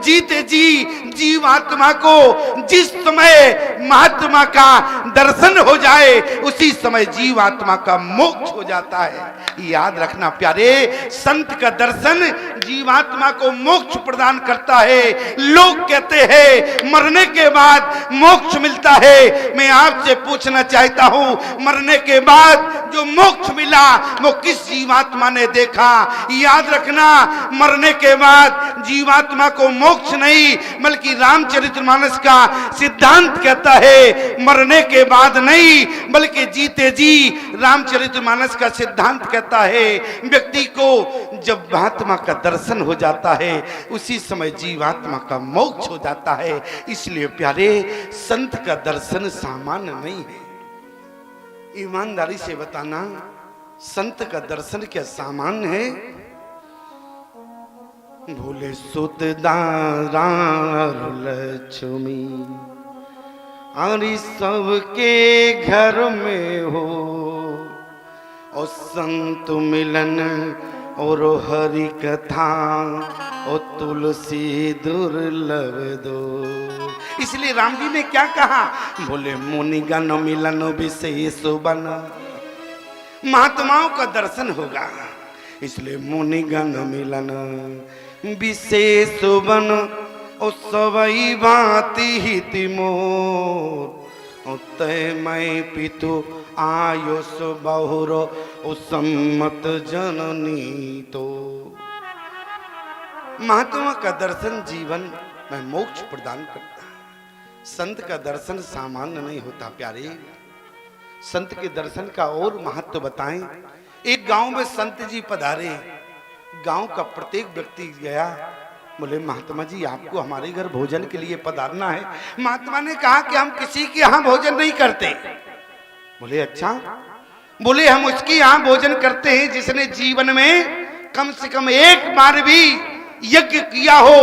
जीते जी जीवात्मा को जिस समय महात्मा का दर्शन हो जाए उसी समय जीवात्मा का मोक्ष हो जाता है। याद रखना प्यारे, संत का दर्शन जीवात्मा को मोक्ष प्रदान करता है। लोग कहते हैं मरने के बाद मोक्ष मिलता है। मैं आपसे पूछना चाहता हूं, मरने के बाद जो मोक्ष मिला वो किस जीवात्मा ने देखा? याद रखना, मरने के बाद जीवात्मा को मोक्ष नहीं बल्कि रामचरितमानस का सिद्धांत कहता है मरने के बाद नहीं बल्कि जीते जी। रामचरितमानस का सिद्धांत कहता है व्यक्ति को जब महात्मा का दर्शन हो जाता है उसी समय जीवात्मा का मोक्ष हो जाता है। इसलिए प्यारे, संत का दर्शन सामान्य नहीं है। ईमानदारी से बताना, संत का दर्शन क्या सामान्य है? भोले सुत दारा लक्ष्मी अरे सबके घर में हो, और संत मिलन और हरि कथा और तुलसी दुर्लभ दो। इसलिए राम जी ने क्या कहा? बोले मुनिगण मिलन विशेष बन, महात्माओं का दर्शन होगा इसलिए मुनिगण मिलन विशेष बन, और सबई भांति हित मोर, तय मैं पितु आयुष बहुर सम्मत जननी। तो महात्मा का दर्शन जीवन में मोक्ष प्रदान करता है। संत का दर्शन सामान्य नहीं होता प्यारे। संत के दर्शन का और महत्व बताएं। एक गांव में संत जी पधारे। गांव का प्रत्येक व्यक्ति गया, बोले महात्मा जी आपको हमारे घर भोजन के लिए पधारना है। महात्मा ने कहा कि हम किसी के यहाँ भोजन नहीं करते। बोले अच्छा? बोले हम उसके यहाँ भोजन करते हैं जिसने जीवन में कम से कम एक बार भी यज्ञ किया हो,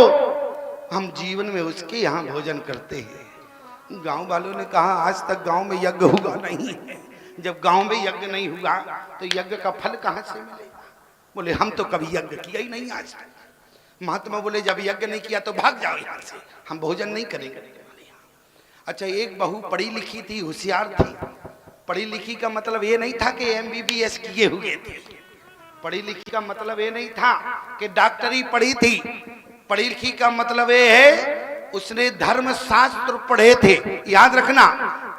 हम जीवन में उसके यहाँ भोजन करते हैं। गांव वालों ने कहा आज तक गांव में यज्ञ हुआ नहीं है। जब गांव में यज्ञ नहीं हुआ तो यज्ञ का फल कहां से मिलेगा? बोले हम तो कभी यज्ञ किया ही नहीं आज तक। महात्मा बोले जब यज्ञ नहीं किया तो भाग जाओ यहाँ से, हम भोजन नहीं करेंगे। अच्छा, एक बहू पढ़ी लिखी थी, होशियार थी। पढ़ी लिखी का मतलब ये नहीं था कि MBBS किए हुए थे। पढ़ी लिखी का मतलब ये नहीं था कि डॉक्टरी पढ़ी थी। पढ़ी लिखी का मतलब ये है उसने धर्म शास्त्र पढ़े थे। याद रखना,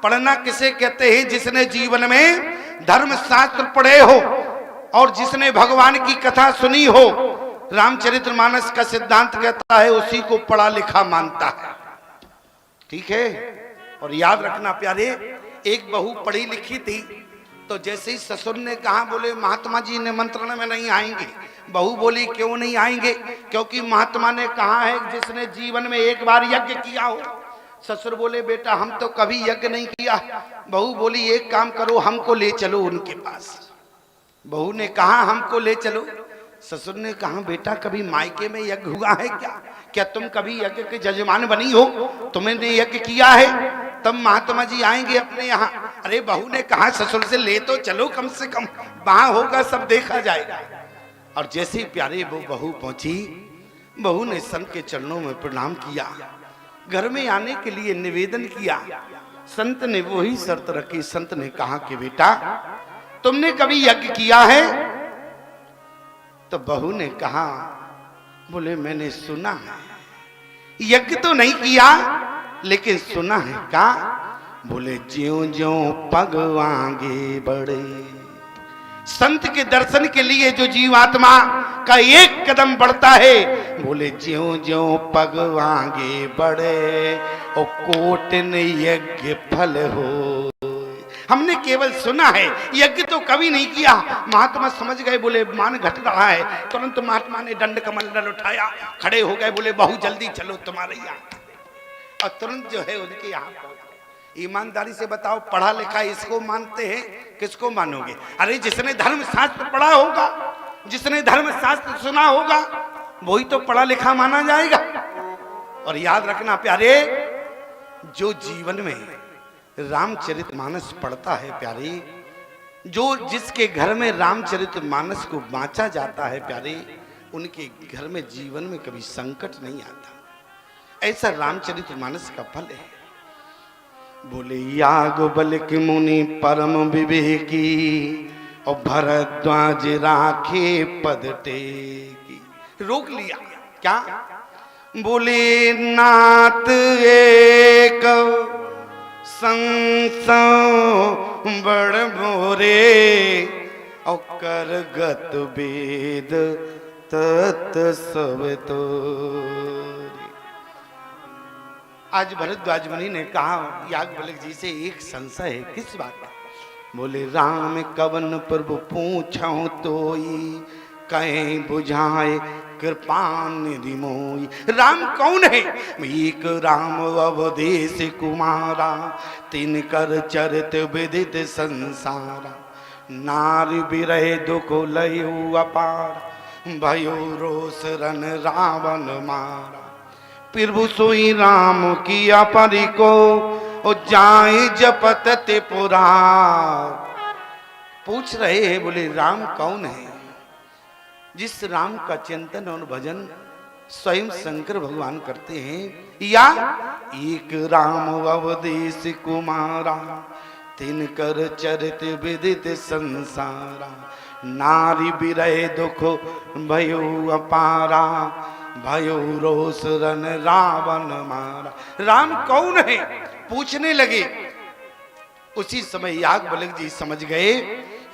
पढ़ना किसे कहते हैं? जिसने जीवन में धर्म शास्त्र पढ़े हो और जिसने भगवान की कथा सुनी हो। रामचरितमानस का सिद्धांत कहता है उसी को पढ़ा लिखा मानता है। ठीक है? और याद रखना प्यारे, एक बहू पढ़ी लिखी थी तो जैसे ही ससुर ने कहा बोले महात्मा जी निमंत्रण में नहीं आएंगे। बहू बोली क्यों नहीं आएंगे? क्योंकि महात्मा ने कहा है जिसने जीवन में एक बार यज्ञ किया हो। ससुर बोले बेटा हम तो कभी यज्ञ नहीं किया। बहू बोली एक काम करो, हमको ले चलो उनके पास। बहू ने कहा हमको ले चलो। ससुर ने कहा बेटा कभी मायके में यज्ञ हुआ है क्या? क्या तुम कभी यज्ञ के जजमान बनी हो? तुमने यज्ञ किया है? तब महात्मा जी आएंगे अपने यहाँ। अरे बहू ने कहा ससुर से ले तो चलो, कम से कम वहां होगा सब देखा जाएगा। और जैसे ही प्यारे वो बहू पहुंची, बहू ने संत के चरणों में प्रणाम किया, घर में आने के लिए निवेदन किया। संत ने वही शर्त रखी। संत ने कहा कि बेटा तुमने कभी यज्ञ किया है? तो बहू ने कहा बोले मैंने सुना है, यज्ञ तो नहीं किया लेकिन सुना है। क्या? बोले ज्यों ज्यों पग आगे बढ़े। संत के दर्शन के लिए जो जीवात्मा का एक कदम बढ़ता है, बोले ज्यों ज्यों पग आगे बढ़े और कोटन यज्ञ फल हो। हमने केवल सुना है, यज्ञ तो कभी नहीं किया। महात्मा समझ गए, बोले मान घट रहा है। तुरंत महात्मा ने दंड कमंडल उठाया, खड़े हो गए, बोले बहू जल्दी चलो तुम्हारे यहाँ। और तुरंत जो है उनके यहाँ। ईमानदारी से बताओ, पढ़ा लिखा इसको मानते हैं, किसको मानोगे? अरे जिसने धर्म शास्त्र पढ़ा होगा, जिसने धर्म शास्त्र सुना होगा, वही तो पढ़ा लिखा माना जाएगा। और याद रखना प्यारे, जो जीवन में रामचरितमानस पढ़ता है प्यारे, जो जिसके घर में रामचरितमानस को बांचा जाता है प्यारे, उनके घर में जीवन में कभी संकट नहीं आता। ऐसा रामचरितमानस का फल है। बोले याग बल की मुनि परम विवेकी और भरद्वाज राखे पद टेकी। रोक लिया क्या? बोले नाथ एक संसो बड़ मोरे और करगत वेद तत् सब तो। आज भरद्वाज मुनि ने कहा याज्ञवल्क्य जी से एक संशय है। किस बात का? बोले राम कवन प्रभु पूछो तोई कहीं बुझाए कृपा निधि मोई। राम कौन है? एक राम अवधेश कुमारा तिन कर चरित विदित संसारा। नारी बिरह दुख लयु अपार भयो रोष रन रावण मारा। प्रभु सोई राम किया परि को और जाए जपत ते पुरार। पूछ रहे हैं बोले राम कौन है? जिस राम का चिंतन और भजन स्वयं शंकर भगवान करते हैं। या एक राम अवधेश कुमारा तिन कर चरित विदित संसारा। नारी बिरह दुख भयो अपारा भयो रोष रन रावण मारा। राम कौन है पूछने लगे। उसी समय याज्ञवल्क्य जी समझ गए।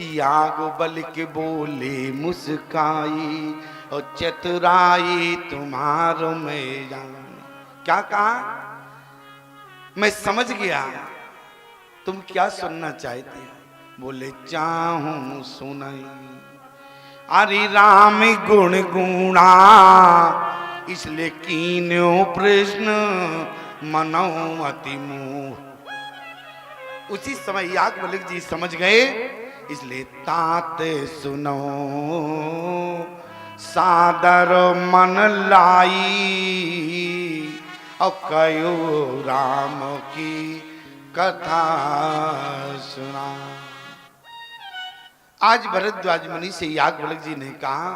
याज्ञवल्क्य बोले मुस्काई और चतुराई तुम्हारो में जाने। क्या कहा? मैं समझ गया तुम क्या सुनना चाहते हो। बोले चाहूं सुनाई। अरे राम गुण गुणा इसलिए कीन्यो प्रश्न मनो अति मोह। उसी समय याज्ञवल्क्य जी समझ गए। इसलिए तात सुनो सादर मन लाई और कयो राम की कथा सुना। आज भरद्वाज मुनि से याज्ञवल्क्य जी ने कहा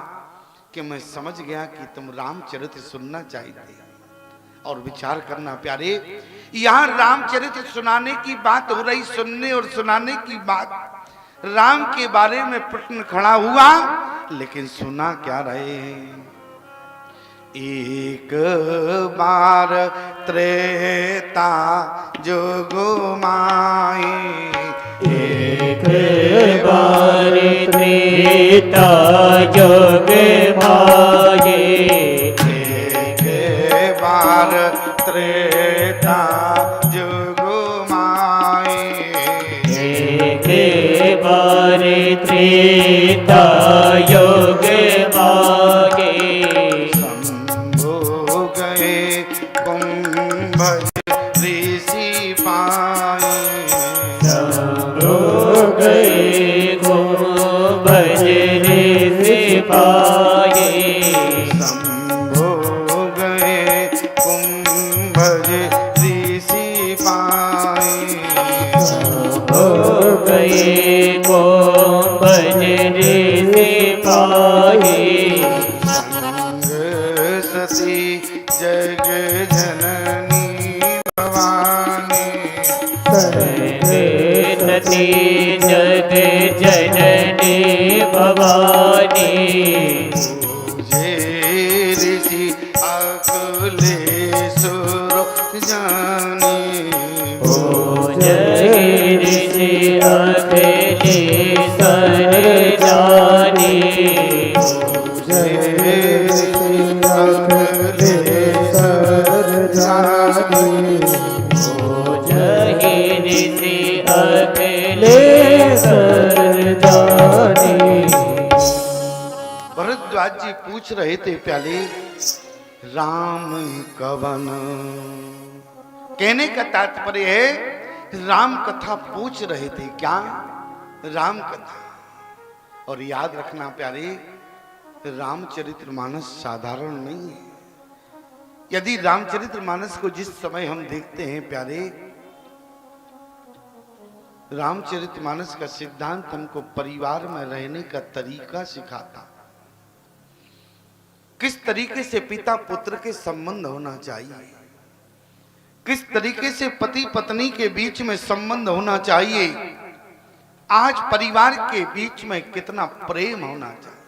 कि मैं समझ गया कि तुम रामचरित सुनना चाहते और विचार करना। प्यारे यहाँ रामचरित सुनाने की बात हो रही, सुनने और सुनाने की बात। राम के बारे में प्रश्न खड़ा हुआ लेकिन सुना क्या रहे हैं? एक बार त्रेता जुग माई। एक बार त्रेता जुग माई। एक बार त्रेता जुग माई। एक बार त्रेता युग माई। शंभु गए कुंभज ऋषि पाए। शंभु गए कुंभज ऋषि पाए। शंभु गए कुंभज ऋषि पाए। शंभु गए कुंभज ऋषि पाए। संग सती जग जननी भवानी। सती जग जननी भवानी। पूजे ऋषि अकुलेश्वर जानी। जय ऋषि अखिलेश्वर जानी। जय ऋषि अकुलेश्वर जानी। जय ऋषि अखिलेश्वर जानी। भरद्वाज जी पूछ रहे थे प्याले राम कवन। कहने का तात्पर्य है राम कथा पूछ रहे थे क्या? राम कथा। और याद रखना प्यारे रामचरितमानस साधारण नहीं है। यदि रामचरितमानस को जिस समय हम देखते हैं प्यारे, रामचरितमानस का सिद्धांत हमको परिवार में रहने का तरीका सिखाता। किस तरीके से पिता पुत्र के संबंध होना चाहिए। किस तरीके से पति पत्नी के बीच में संबंध होना चाहिए, आज परिवार के बीच में कितना प्रेम होना चाहिए।